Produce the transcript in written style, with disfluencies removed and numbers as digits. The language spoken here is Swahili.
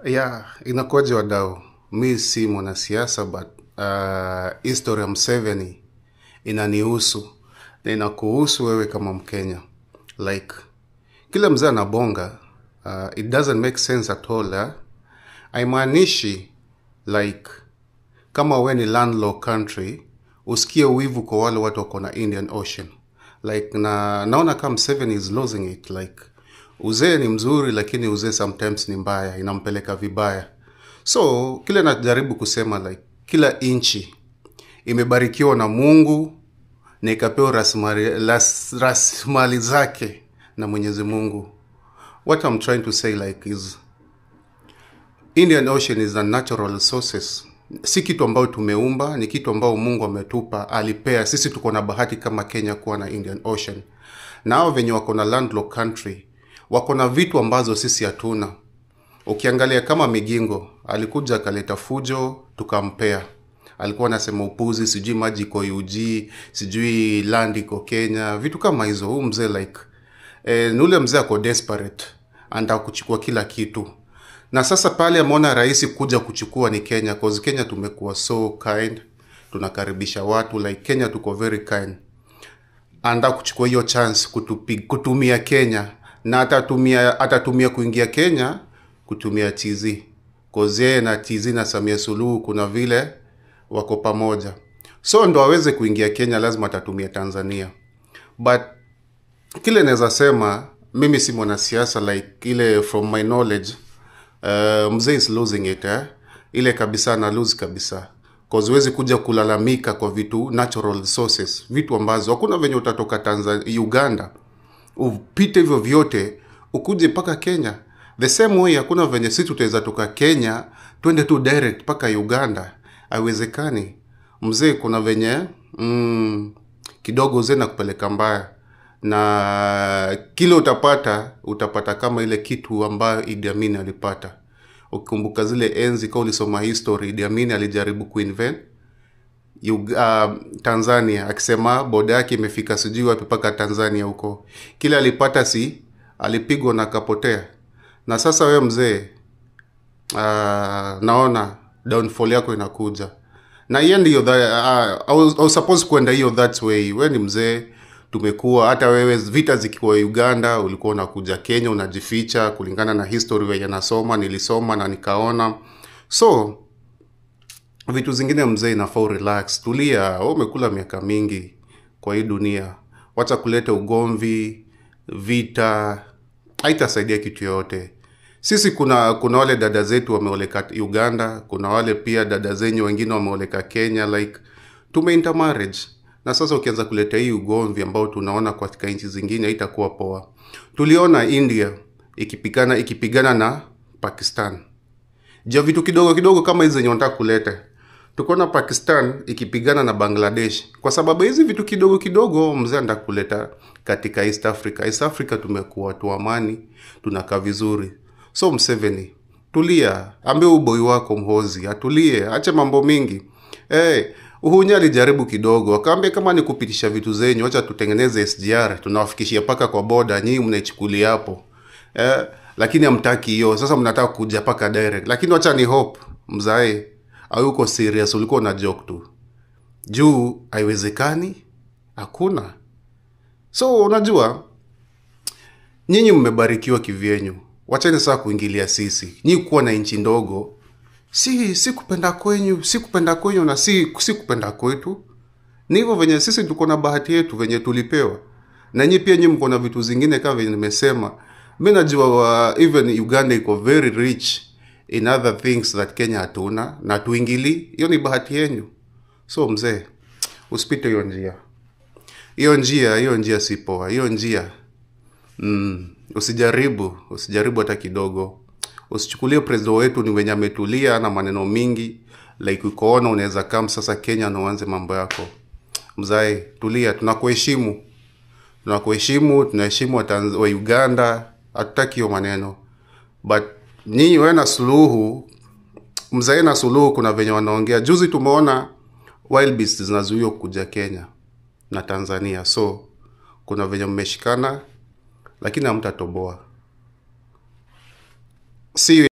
Yeah, inakuwaje wadau. Mi si mwanasiasa but history ya Museveni inanihusu na inakuhusu wewe kama Mkenya. Like kila mzee anabonga, it doesn't make sense at all. Haimaanishi like kama wewe ni landlocked country usikie wivu kwa wale watu wako na Indian Ocean. Like naona kama Museveni is losing it. Like uzee ni mzuri lakini uzee sometimes ni mbaya, inampeleka vibaya. So kile najaribu kusema like kila inchi imebarikiwa na Mungu na ikapewa rasilimali zake na Mwenyezi Mungu. What I'm trying to say like is Indian Ocean is a natural resources. Si kitu ambao tumeumba, ni kitu ambao Mungu ametupa, alipea. Sisi tuko na bahati kama Kenya kuwa na Indian Ocean. Na hao venye wako na landlocked country wako na vitu ambazo sisi hatuna. Ukiangalia kama Migingo, alikuja akaleta fujo, tukampea. Alikuwa anasema upuzi, sijui maji iko UG, sijui land iko Kenya, vitu kama hizo. Huu mzee like ni ule mzee ako desperate, anataka kuchukua kila kitu. Na sasa pale ameona rahisi kuja kuchukua ni Kenya, cause Kenya tumekuwa so kind, tunakaribisha watu, like Kenya tuko very kind. Anataka kuchukua hiyo chance kutumia Kenya, na atatumia kuingia Kenya kutumia TZ. Cause yeye na TZ na Samia Suluhu kuna vile wako pamoja. So ndo aweze kuingia Kenya lazima atatumia Tanzania. But kile naweza sema, mimi si mwanasiasa like ile from my knowledge, mzee is losing it. Ile kabisa na lose kabisa. Cause huwezi kuja kulalamika kwa vitu natural resources, vitu ambazo hakuna venye utatoka Tanzania, Uganda upite hivyo vyote ukuje paka Kenya. The same way hakuna venye sisi tutaweza toka Kenya twende tu direct paka Uganda. Haiwezekani. Mzee kuna venye kidogo uzee na kupeleka mbaya. Na kile utapata kama ile kitu ambayo Idi Amin alipata. Ukikumbuka zile enzi kwa ulisoma history, Idi Amin alijaribu kuinvent Tanzania, akisema boda yake imefika sijui wapi paka Tanzania huko. Kile alipata alipigwa na kapotea. Na sasa wewe mzee, naona downfall yako inakuja. Na hiyo ndio I was supposed kwenda hiyo that way. Wewe ni mzee, tumekuwa hata wewe vita zikiwa Uganda ulikuwa unakuja Kenya unajificha kulingana na history wewe nilisoma na nikaona. So vitu zingine mzee inafaa relax, tulia. Wewe umekula miaka mingi kwa hii dunia. Wacha kuleta ugomvi, vita, haitasaidia kitu yote. Sisi kuna wale dada zetu wameoleka Uganda, kuna wale pia dada zenyu wengine wameoleka Kenya, like intermarriage. Na sasa ukianza kuleta hii ugomvi ambao tunaona katika nchi zingine haitakuwa poa. Tuliona India ikipigana na Pakistan. Je, vitu kidogo kama hizo zenye wanataka kuleta. Tukaona Pakistan ikipigana na Bangladesh. Kwa sababu hizi vitu kidogo mzee anataka kuleta katika East Africa. East Africa tumekuwa watu amani, tunakaa vizuri. So Museveni, tulia, ambie uboi wako Mhozi, atulie, acha mambo mingi. Uhunya alijaribu kidogo, akaambia kama ni kupitisha vitu zenyu, acha tutengeneze SGR, tunawafikishia paka kwa boda, nyinyi mnaichukulia hapo. Lakini hamtaki hiyo, sasa mnataka kuja paka direct. Lakini acha ni hope, mzae, hayuko serious, ulikuwa na joke tu. Juu haiwezekani, hakuna. So unajua, nyinyi mmebarikiwa kivyenyu. Wacheni sasa kuingilia sisi. Nyinyi kuwa na nchi ndogo, si kupenda kwenyu na si kupenda kwetu. Ni hivyo venye sisi tuko na bahati yetu venye tulipewa. Na nyinyi pia nyinyi mko na vitu zingine kama venye nimesema. Mimi najua even Uganda iko very rich in other things that Kenya hatuna, na tuingili, hiyo ni bahati yenu. So mzee, usipite hiyo njia. Hiyo njia si poa. Hiyo njia usijaribu hata kidogo. Usichukulie president wetu ni wenye ametulia na maneno mingi, like ukoona unaweza kama sasa Kenya na uanze mambo yako. Mzae, tulia, tunakuheshimu, tunaheshimu wa Uganda, hatutaki hiyo maneno. But nyinyi wewe na Suluhu, mzae na Suluhu kuna venye wanaongea. Juzi tumeona wild beasts zinazuiwa kuja Kenya na Tanzania. So kuna venye mmeshikana lakini hamtatoboa. See you.